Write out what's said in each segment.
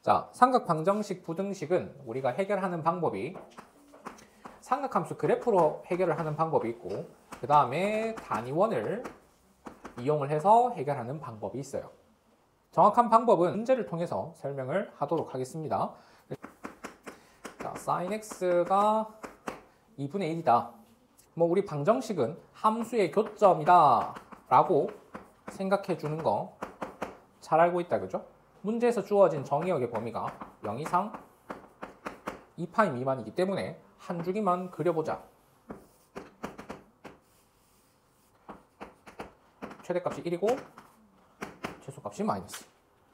자, 삼각방정식 부등식은 우리가 해결하는 방법이 삼각함수 그래프로 해결을 하는 방법이 있고 그 다음에 단위원을 이용을 해서 해결하는 방법이 있어요. 정확한 방법은 문제를 통해서 설명을 하도록 하겠습니다. 자, sin x가 2분의 1이다. 뭐 우리 방정식은 함수의 교점이다 라고 생각해 주는 거 잘 알고 있다, 그죠? 문제에서 주어진 정의역의 범위가 0 이상 2파이 미만이기 때문에 한 줄기만 그려보자. 최대값이 1이고 최소값이 마이너스.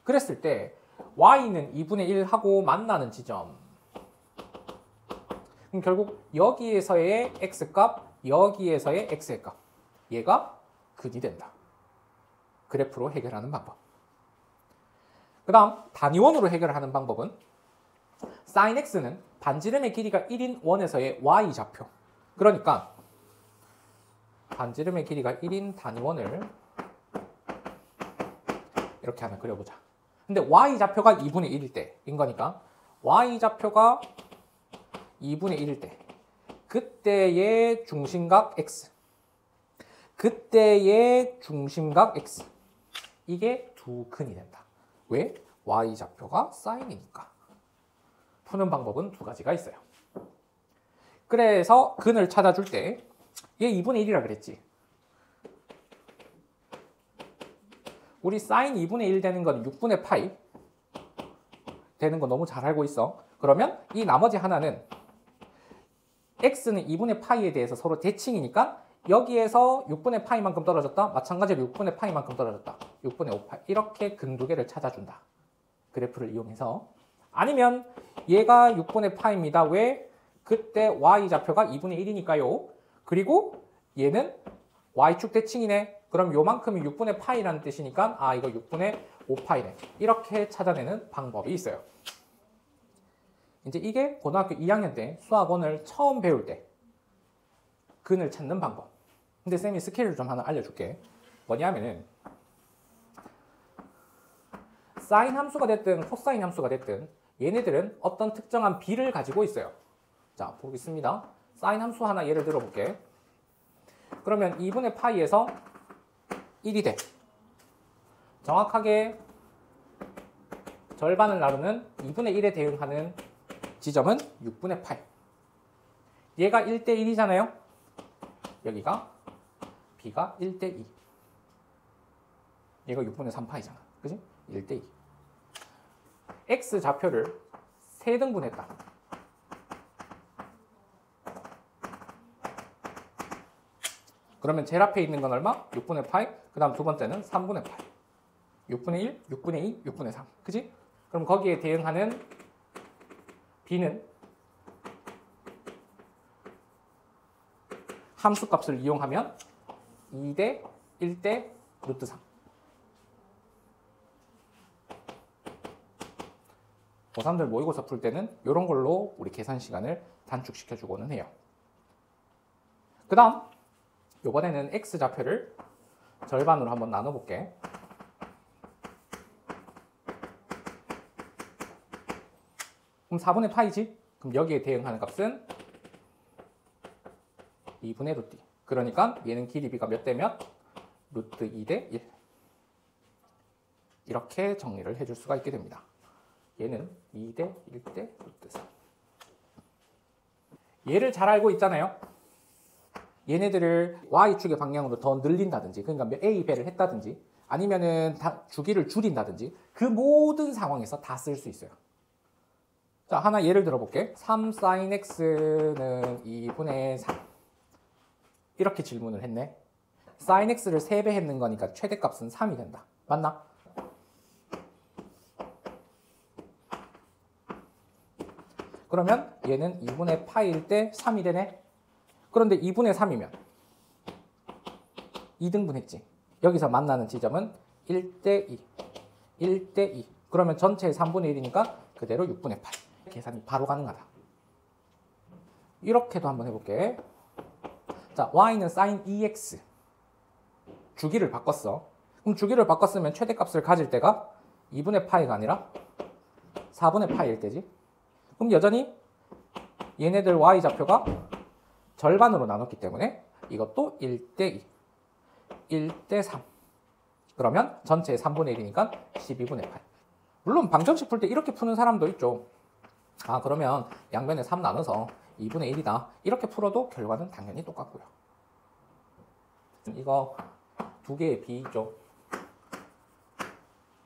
그랬을 때 y는 2분의 1 하고 만나는 지점. 그럼 결국 여기에서의 x값, 여기에서의 x의 값. 얘가 근이 된다. 그래프로 해결하는 방법. 그 다음 단위원으로 해결하는 방법은 sin x는 반지름의 길이가 1인 원에서의 y좌표. 그러니까 반지름의 길이가 1인 단위원을 이렇게 하나 그려보자. 근데 y좌표가 2분의 1일 때인 거니까 y좌표가 2분의 1일 때 그때의 중심각 x, 그때의 중심각 x, 이게 두 근이 된다. 왜? y좌표가 sin이니까. 푸는 방법은 두 가지가 있어요. 그래서 근을 찾아줄 때 얘 2분의 1이라 그랬지. 우리 sin 2분의 1 되는 건 6분의 파이 되는 거 너무 잘 알고 있어. 그러면 이 나머지 하나는 x는 2분의 파이에 대해서 서로 대칭이니까 여기에서 6분의 파이만큼 떨어졌다. 마찬가지로 6분의 파이만큼 떨어졌다. 6분의 5파이. 이렇게 근 두 개를 찾아준다. 그래프를 이용해서. 아니면 얘가 6분의 파이입니다. 왜? 그때 y좌표가 2분의 1이니까요. 그리고 얘는 y축 대칭이네. 그럼 요만큼이 6분의 파이라는 뜻이니까 아, 이거 6분의 5파이네. 이렇게 찾아내는 방법이 있어요. 이제 이게 고등학교 2학년 때 수학원을 처음 배울 때 근을 찾는 방법. 근데 쌤이 스케일을 좀 하나 알려줄게. 뭐냐면은 사인 함수가 됐든 코사인 함수가 됐든 얘네들은 어떤 특정한 비를 가지고 있어요. 자, 보겠습니다. 사인 함수 하나 예를 들어 볼게. 그러면 2분의 파이에서 1이 돼. 정확하게 절반을 나누는 2분의 1에 대응하는 지점은 6분의 파이. 얘가 1대 1이잖아요. 여기가 b가 1대 2. 얘가 6분의 3파이잖아. 그지? 1대 2. x 좌표를 3등분했다. 그러면 제일 앞에 있는 건 얼마? 6분의 파이. 그 다음 두 번째는 3분의 파이. 6분의 1, 6분의 2, 6분의 3. 그지? 그럼 거기에 대응하는 b는 함수값을 이용하면 2대 1대 루트 3. 고3들 모의고사 풀 때는 이런 걸로 우리 계산 시간을 단축시켜 주고는 해요. 그 다음 이번에는 x좌표를 절반으로 한번 나눠볼게. 그럼 4분의 파이지? 그럼 여기에 대응하는 값은 2분의 루트 2. 그러니까 얘는 길이 b가 몇 대 몇? 루트 2대 1. 이렇게 정리를 해줄 수가 있게 됩니다. 얘는 2대 1대 루트 3. 얘를 잘 알고 있잖아요. 얘네들을 y축의 방향으로 더 늘린다든지, 그러니까 a배를 했다든지, 아니면은 주기를 줄인다든지, 그 모든 상황에서 다 쓸 수 있어요. 자, 하나 예를 들어볼게. 3 sin x는 2분의 3. 이렇게 질문을 했네. sin x를 3배 했는 거니까 최대값은 3이 된다. 맞나? 그러면 얘는 2분의 파이일 때 3이 되네. 그런데 2분의 3이면 2등분 했지. 여기서 만나는 지점은 1대 2. 1대 2. 그러면 전체의 3분의 1이니까 그대로 6분의 8. 계산이 바로 가능하다. 이렇게도 한번 해볼게. 자, y는 sin 2x. 주기를 바꿨어. 그럼 주기를 바꿨으면 최대값을 가질 때가 2분의 파이가 아니라 4분의 파이일 때지. 그럼 여전히 얘네들 y좌표가 절반으로 나눴기 때문에 이것도 1대 2, 1대 3. 그러면 전체의 3분의 1이니까 12분의 8. 물론 방정식 풀 때 이렇게 푸는 사람도 있죠. 아, 그러면 양변에 3 나눠서 2분의 1이다. 이렇게 풀어도 결과는 당연히 똑같고요. 이거 두 개의 비죠.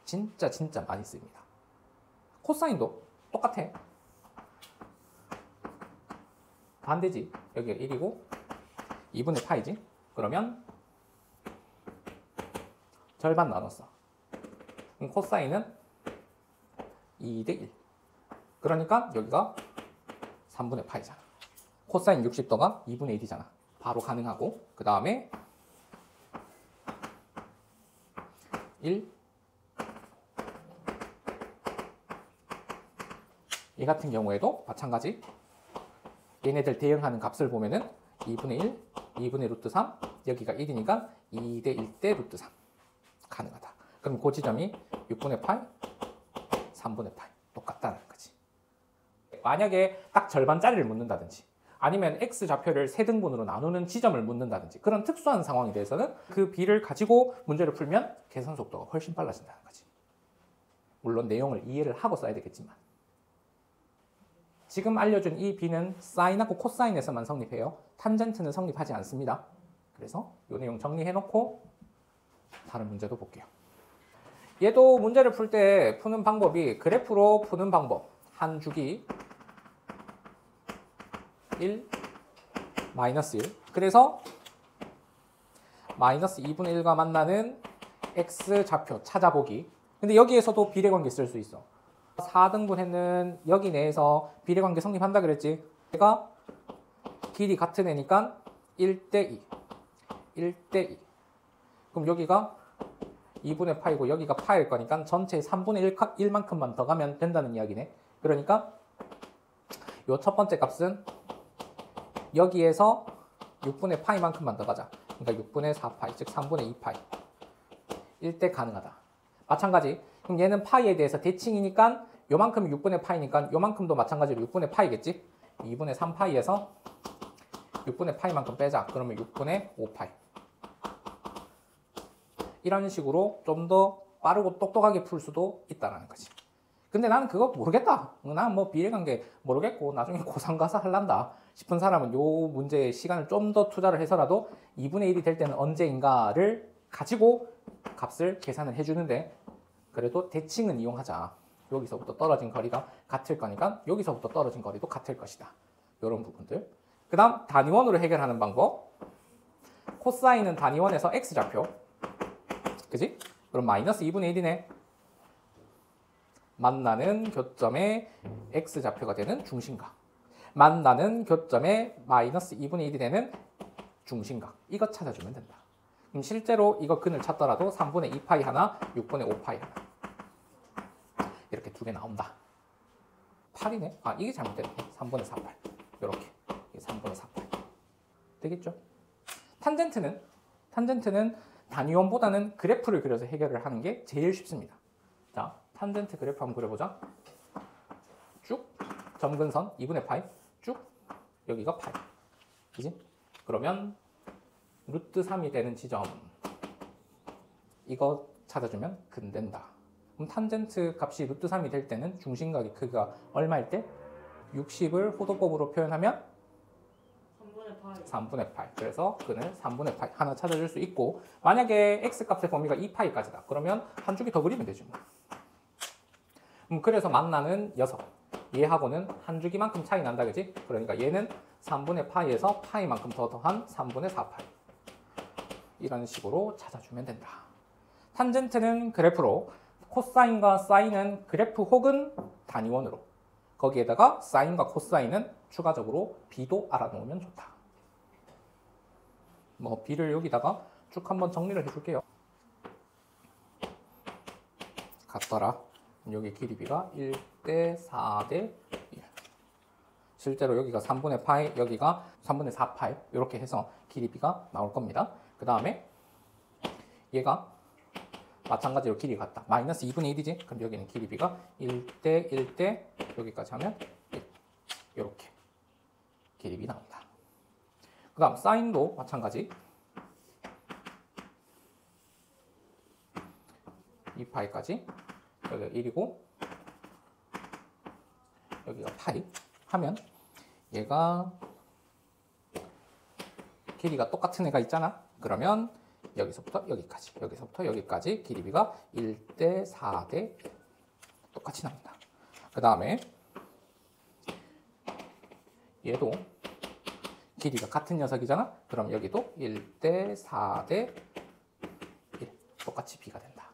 진짜 많이 씁니다. 코사인도 똑같아. 반대지. 여기가 1이고 2분의 파이지. 그러면 절반 나눴어. 그럼 코사인은 2대 1. 그러니까 여기가 3분의 파이잖아. 코사인 60도가 2분의 1이잖아. 바로 가능하고, 그 다음에 1. 이 같은 경우에도 마찬가지. 얘네들 대응하는 값을 보면은 2분의 1, 2분의 루트 3, 여기가 1이니까 2대 1대 루트 3. 가능하다. 그럼 그 지점이 6분의 파이, 3분의 파이. 똑같다는 거지. 만약에 딱 절반짜리를 묻는다든지 아니면 x좌표를 세 등분으로 나누는 지점을 묻는다든지 그런 특수한 상황에 대해서는 그 b를 가지고 문제를 풀면 계산 속도가 훨씬 빨라진다는 거지. 물론 내용을 이해를 하고 써야 되겠지만 지금 알려준 이 b는 사인하고 코사인에서만 성립해요. 탄젠트는 성립하지 않습니다. 그래서 이 내용 정리해놓고 다른 문제도 볼게요. 얘도 문제를 풀 때 푸는 방법이 그래프로 푸는 방법. 한 주기 1, 마이너스 1. 그래서 마이너스 2분의 1과 만나는 x좌표 찾아보기. 근데 여기에서도 비례관계 쓸 수 있어. 4등분했는 여기 내에서 비례관계 성립한다 그랬지. 얘가 길이 같은 애니까 1대 2, 1대 2. 그럼 여기가 2분의 파이고 여기가 파일 거니까 전체의 3분의 1만큼만 더 가면 된다는 이야기네. 그러니까 요 첫 번째 값은 여기에서 6분의 파이만큼만 더 가자. 그러니까 6분의 4파이, 즉 3분의 2파이. 1대 가능하다. 마찬가지. 그럼 얘는 파이에 대해서 대칭이니까 요만큼이 6분의 파이니까 요만큼도 마찬가지로 6분의 파이겠지? 2분의 3파이에서 6분의 파이만큼 빼자. 그러면 6분의 5파이. 이런 식으로 좀 더 빠르고 똑똑하게 풀 수도 있다는 거지. 근데 나는 그거 모르겠다. 난 뭐 비례관계 모르겠고 나중에 고3 가서 할란다 싶은 사람은 요 문제에 시간을 좀 더 투자를 해서라도 2분의 1이 될 때는 언제인가를 가지고 값을 계산을 해주는데 그래도 대칭은 이용하자. 여기서부터 떨어진 거리가 같을 거니까 여기서부터 떨어진 거리도 같을 것이다. 이런 부분들. 그 다음 단위원으로 해결하는 방법. 코사인은 단위원에서 x좌표. 그지? 그럼 마이너스 2분의 1이네. 만나는 교점의 x좌표가 되는 중심각. 만나는 교점의 마이너스 2분의 1이 되는 중심각. 이거 찾아주면 된다. 그럼 실제로 이거 근을 찾더라도 3분의 2파이 하나, 6분의 5파이 하나. 이렇게 두 개 나온다. 8이네? 아, 이게 잘못됐네. 3분의 4파이. 이렇게. 이게 3분의 4파이. 되겠죠? 탄젠트는 단위원보다는 그래프를 그려서 해결을 하는 게 제일 쉽습니다. 자, 탄젠트 그래프 한번 그려보자. 쭉 점근선 2분의 파이 쭉 여기가 파이. 그지? 그러면 루트 3이 되는 지점 이거 찾아주면 근된다. 그럼 탄젠트 값이 루트 3이 될 때는 중심각의 크기가 얼마일 때? 60을 호도법으로 표현하면 3분의 파이. 그래서 근을 3분의 파이 하나 찾아줄 수 있고 만약에 x값의 범위가 2파이까지다. 그러면 한 줄기 더 그리면 되죠. 그래서 만나는 6. 얘하고는 한 주기만큼 차이 난다. 그지? 그러니까 얘는 3분의 파이에서 파이만큼 더 더한 3분의 4파이. 이런 식으로 찾아주면 된다. 탄젠트는 그래프로, 코사인과 사인은 그래프 혹은 단위원으로, 거기에다가 사인과 코사인은 추가적으로 b도 알아놓으면 좋다. 뭐 b를 여기다가 쭉 한번 정리를 해줄게요. 같더라. 여기 길이 b가 1대 4대 1. 실제로 여기가 3분의 파이, 여기가 3분의 4파이 이렇게 해서 길이 b가 나올 겁니다. 그 다음에 얘가 마찬가지로 길이 같다. 마이너스 2분의 1이지? 그럼 여기는 길이 b가 1대 1대 여기까지 하면 1. 이렇게 길이 b 나온다. 그 다음 사인도 마찬가지. 2파이까지 여기가 1이고 여기가 파이 하면 얘가 길이가 똑같은 애가 있잖아. 그러면 여기서부터 여기까지, 여기서부터 여기까지 길이 b가 1대 4대 1 똑같이 나온다. 그 다음에 얘도 길이가 같은 녀석이잖아. 그럼 여기도 1대 4대 1 똑같이 b가 된다.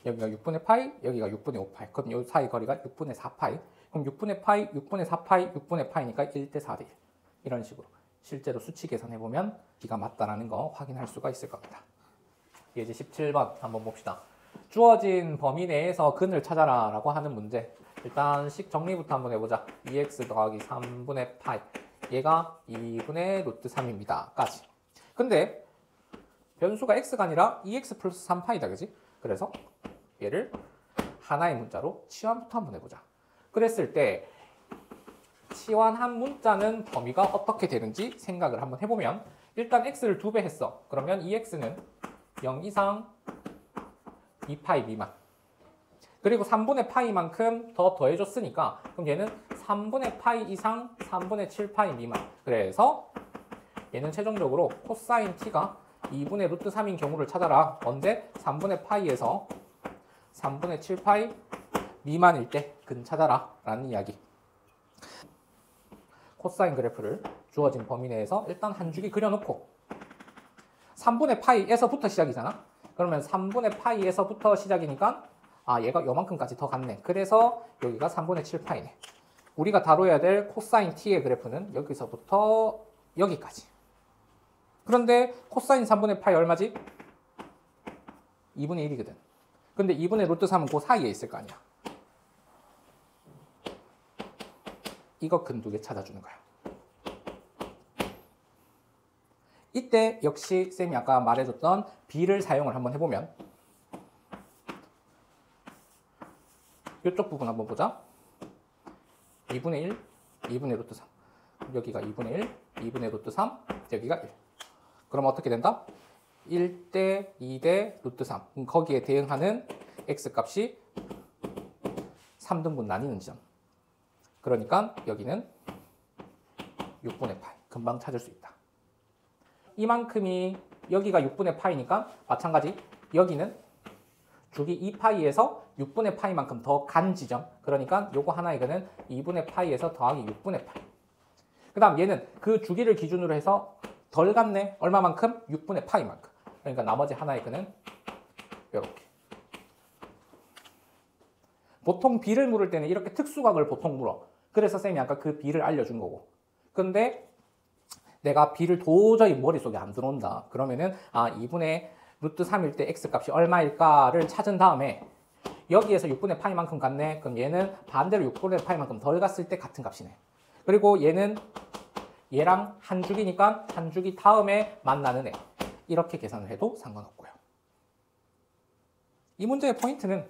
여기가 6분의 파이, 여기가 6분의 5파이. 그럼 이 사이 거리가 6분의 4파이. 그럼 6분의 파이, 6분의 4파이, 6분의 파이니까 1대 4대 1. 이런 식으로 실제로 수치 계산해보면 b가 맞다라는 거 확인할 수가 있을 겁니다. 예제 17번 한번 봅시다. 주어진 범위 내에서 근을 찾아라 라고 하는 문제. 일단 식 정리부터 한번 해보자. 2x 더하기 3분의 파이. 얘가 2분의 루트 3입니다. 까지. 근데 변수가 x가 아니라 2x 플러스 3파이다. 그지? 그래서 얘를 하나의 문자로 치환부터 한번 해보자. 그랬을 때 치환한 문자는 범위가 어떻게 되는지 생각을 한번 해보면 일단 x를 2배 했어. 그러면 2x는 0 이상 2파이 미만. 그리고 3분의 파이만큼 더 더해줬으니까 그럼 얘는 3분의 파이 이상 3분의 7파이 미만. 그래서 얘는 최종적으로 코사인 t가 2분의 루트 3인 경우를 찾아라. 언제? 3분의 파이에서 3분의 7파이 미만일 때 근 찾아라 라는 이야기. 코사인 그래프를 주어진 범위 내에서 일단 한 줄기 그려놓고 3분의 파이에서부터 시작이잖아. 그러면 3분의 파이에서부터 시작이니까 얘가 요만큼까지 더 갔네. 그래서 여기가 3분의 7파이네. 우리가 다뤄야 될 코사인 t의 그래프는 여기서부터 여기까지. 그런데 코사인 3분의 파이 얼마지? 2분의 1이거든. 근데 2분의 루트 3은 그 사이에 있을 거 아니야. 이거 근 두 개 찾아주는 거야. 이때 역시 쌤이 아까 말해줬던 b를 사용을 한번 해보면 이쪽 부분 한번 보자. 2분의 1, 2분의 루트 3. 여기가 2분의 1, 2분의 루트 3, 여기가 1. 그럼 어떻게 된다? 1대 2대 루트 3. 거기에 대응하는 x값이 3등분 나뉘는 지점. 그러니까 여기는 6분의 파이. 금방 찾을 수 있다. 이만큼이 여기가 6분의 파이니까 마찬가지 여기는 주기 2파이에서 6분의 파이만큼 더 간 지점. 그러니까 요거 하나의 근은 2분의 파이에서 더하기 6분의 파이. 그 다음 얘는 그 주기를 기준으로 해서 덜 갔네. 얼마만큼? 6분의 파이만큼. 그러니까 나머지 하나의 근은 이렇게. 보통 b를 물을 때는 이렇게 특수각을 보통 물어. 그래서 쌤이 아까 그 b를 알려준 거고. 근데 내가 b를 도저히 머릿속에 안 들어온다. 그러면은 2분의 루트 3일 때 x값이 얼마일까를 찾은 다음에 여기에서 6분의 파이만큼 갔네. 그럼 얘는 반대로 6분의 파이만큼 덜 갔을 때 같은 값이네. 그리고 얘는 얘랑 한 주기니까 한 주기 다음에 만나는 애. 이렇게 계산을 해도 상관없고요. 이 문제의 포인트는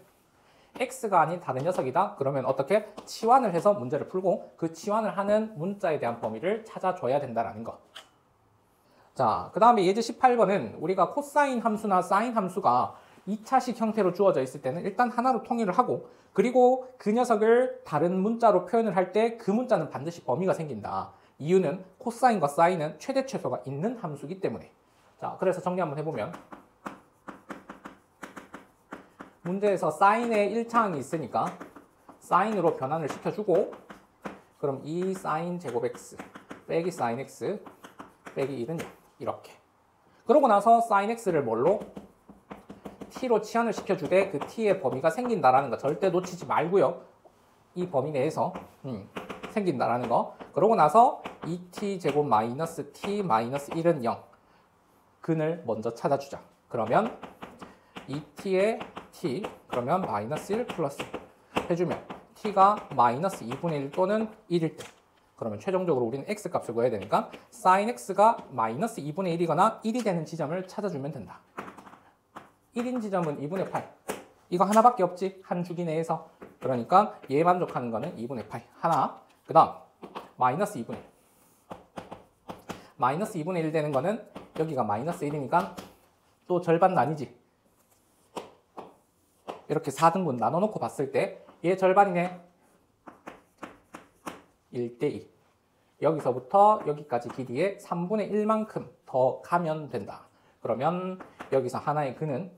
x가 아닌 다른 녀석이다. 그러면 어떻게? 치환을 해서 문제를 풀고 그 치환을 하는 문자에 대한 범위를 찾아줘야 된다는 거. 자, 그 다음에 예제 18번은 우리가 코사인 함수나 사인 함수가 2차식 형태로 주어져 있을 때는 일단 하나로 통일을 하고 그리고 그 녀석을 다른 문자로 표현을 할 때 그 문자는 반드시 범위가 생긴다. 이유는 코사인과 사인은 최대 최소가 있는 함수이기 때문에. 자, 그래서 정리 한번 해보면 문제에서 사인의 1차항이 있으니까 사인으로 변환을 시켜주고 그럼 2 사인 제곱 x 빼기 사인 x 빼기 1은 0 이렇게. 그러고 나서 사인 x를 뭘로? t로 치환을 시켜주되 그 t의 범위가 생긴다라는 거 절대 놓치지 말고요. 이 범위 내에서 생긴다라는 거. 그러고 나서 2t 제곱 마이너스 t 마이너스 1은 0 근을 먼저 찾아주자. 그러면 2t의 t 그러면 마이너스 1 플러스 1 해주면 t가 마이너스 2분의 1 또는 1일 때 그러면 최종적으로 우리는 x값을 구해야 되니까 sin x가 마이너스 2분의 1이거나 1이 되는 지점을 찾아주면 된다. 1인 지점은 2분의 파이. 이거 하나밖에 없지. 한 주기 내에서. 그러니까 얘 만족하는 거는 2분의 파이. 하나. 그 다음 마이너스 2분의 1. 마이너스 2분의 1 되는 거는 여기가 마이너스 1이니까 또 절반 나뉘지. 이렇게 4등분 나눠놓고 봤을 때 얘 절반이네. 1대2. 여기서부터 여기까지 길이의 3분의 1만큼 더 가면 된다. 그러면 여기서 하나의 근은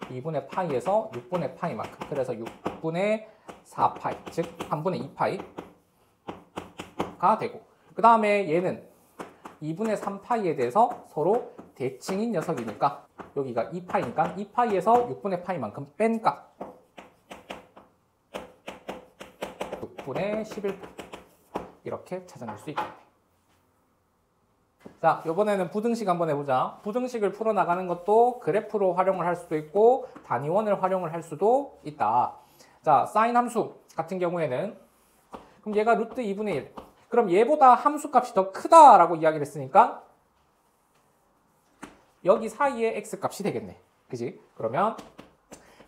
2분의 파이에서 6분의 파이만큼. 그래서 6분의 4파이, 즉 3분의 2파이가 되고, 그 다음에 얘는 2분의 3파이에 대해서 서로 대칭인 녀석이니까 여기가 2파이니까 2파이에서 6분의 파이만큼 뺀 값 6분의 11파이 이렇게 찾아낼 수 있겠네. 자, 이번에는 부등식 한번 해보자. 부등식을 풀어나가는 것도 그래프로 활용을 할 수도 있고 단위원을 활용을 할 수도 있다. 자, 사인 함수 같은 경우에는 그럼 얘가 루트 2분의 1. 그럼 얘보다 함수값이 더 크다라고 이야기를 했으니까 여기 사이에 x값이 되겠네. 그지? 그러면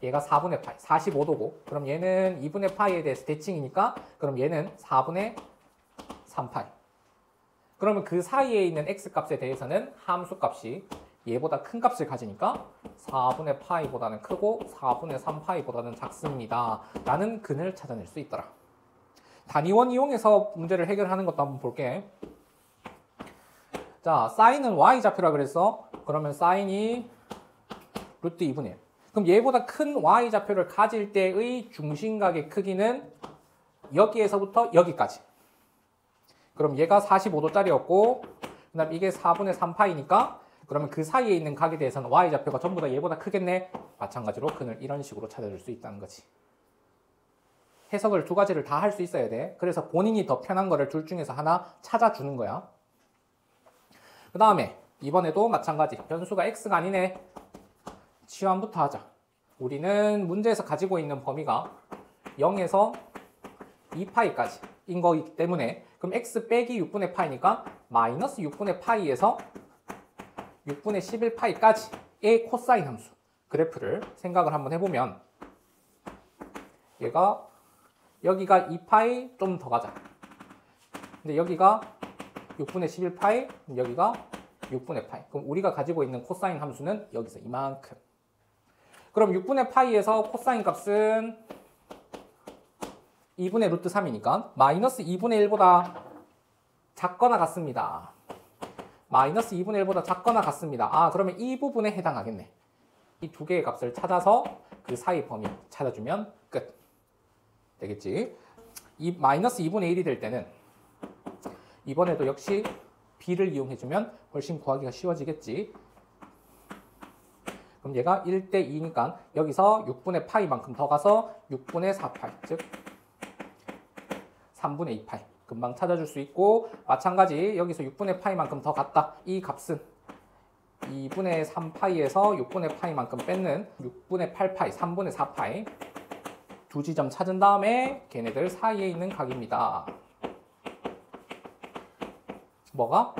얘가 4분의 파이, 45도고 그럼 얘는 2분의 파이에 대해서 대칭이니까 그럼 얘는 4분의 3파이. 그러면 그 사이에 있는 x값에 대해서는 함수값이 얘보다 큰 값을 가지니까 4분의 파이보다는 크고 4분의 3파이보다는 작습니다. 라는 근을 찾아낼 수 있더라. 단위원 이용해서 문제를 해결하는 것도 한번 볼게. 자, 사인은 y좌표라 그랬어. 그러면 사인이 루트 2분의 1. 그럼 얘보다 큰 y좌표를 가질 때의 중심각의 크기는 여기에서부터 여기까지. 그럼 얘가 45도짜리였고 그 다음 이게 4분의 3파이니까 그러면 그 사이에 있는 각에 대해서는 y좌표가 전부 다 얘보다 크겠네. 마찬가지로 근을 이런 식으로 찾아줄 수 있다는 거지. 해석을 두 가지를 다 할 수 있어야 돼. 그래서 본인이 더 편한 거를 둘 중에서 하나 찾아주는 거야. 그 다음에 이번에도 마찬가지. 변수가 x가 아니네. 치환부터 하자. 우리는 문제에서 가지고 있는 범위가 0에서 2파이까지 인 거기 때문에 그럼 x 빼기 6분의 파이니까 마이너스 6분의 파이에서 6분의 11파이까지의 코사인 함수 그래프를 생각을 한번 해보면 얘가 여기가 2파이 좀 더 가자. 근데 여기가 6분의 11파이, 여기가 6분의 파이. 그럼 우리가 가지고 있는 코사인 함수는 여기서 이만큼. 그럼 6분의 파이에서 코사인 값은 2분의 루트 3이니까 마이너스 2분의 1보다 작거나 같습니다. 마이너스 2분의 1보다 작거나 같습니다. 아, 그러면 이 부분에 해당하겠네. 이 두 개의 값을 찾아서 그 사이 범위 찾아주면 끝. 되겠지? 이 마이너스 2분의 1이 될 때는 이번에도 역시 b를 이용해주면 훨씬 구하기가 쉬워지겠지. 그럼 얘가 1대 2니까 여기서 6분의 파이만큼 더 가서 6분의 4파이, 즉 3분의 2파이 금방 찾아줄 수 있고 마찬가지 여기서 6분의 파이만큼 더 갔다. 이 값은 2분의 3파이에서 6분의 파이만큼 뺏는 6분의 8파이, 3분의 4파이 두 지점 찾은 다음에 걔네들 사이에 있는 각입니다. 뭐가?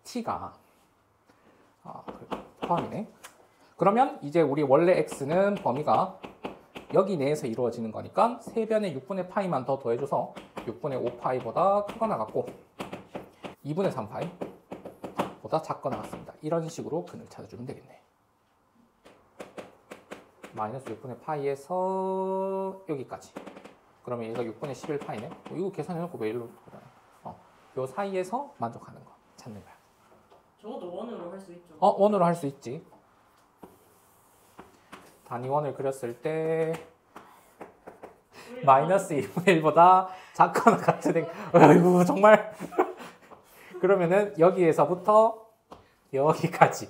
t가 포함이네. 그러면 이제 우리 원래 x는 범위가 여기 내에서 이루어지는 거니까 세변에 6분의 파이만 더 더해줘서 6분의 5파이보다 크거나 같고 2분의 3파이보다 작거나 같습니다. 이런 식으로 근을 찾아주면 되겠네. 마이너스 6분의 파이에서 여기까지. 그러면 얘가 6분의 11파이네. 이거 계산해놓고 왜 일로 요 사이에서 만족하는 거 찾는 거야. 저것도 원으로 할 수 있죠? 원으로 할 수 있지. 단위원을 그렸을 때 마이너스 2분의 1보다 작거나 같은 아이고 정말 그러면은 여기에서부터 여기까지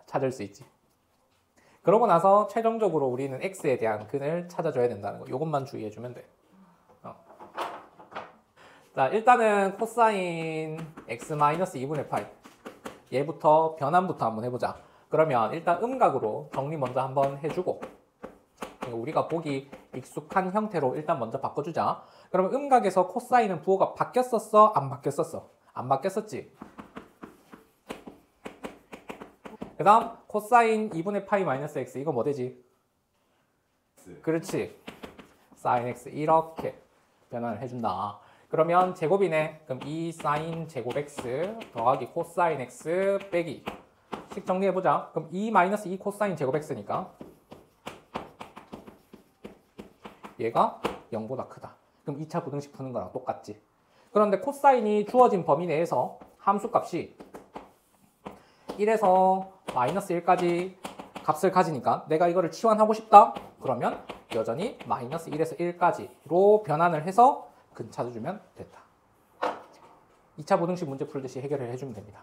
찾을 수 있지. 그러고 나서 최종적으로 우리는 x에 대한 근을 찾아줘야 된다는 거. 이것만 주의해주면 돼. 자, 일단은 코사인 x-2분의 파이 얘부터 변환부터 한번 해보자. 그러면 일단 음각으로 정리 먼저 한번 해주고 우리가 보기 익숙한 형태로 일단 먼저 바꿔주자. 그러면 음각에서 코사인은 부호가 바뀌었었어? 안 바뀌었었어? 안 바뀌었었지? 그 다음 코사인 2분의 파이 마이너스 x 이거 뭐 되지? 그렇지. 사인 x 이렇게 변환을 해준다. 그러면 제곱이네. 그럼 2 사인 제곱 x 더하기 코사인 x 빼기 식 정리해보자. 그럼 2 마이너스 2 코사인 제곱 x니까 얘가 0보다 크다. 그럼 2차 부등식 푸는 거랑 똑같지. 그런데 코사인이 주어진 범위 내에서 함수값이 1에서 마이너스 1까지 값을 가지니까 내가 이거를 치환하고 싶다? 그러면 여전히 마이너스 1에서 1까지로 변환을 해서 근 찾아주면 됐다. 2차 부등식 문제 풀듯이 해결을 해주면 됩니다.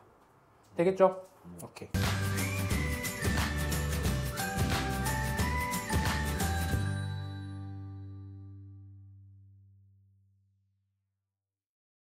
되겠죠? 오케이.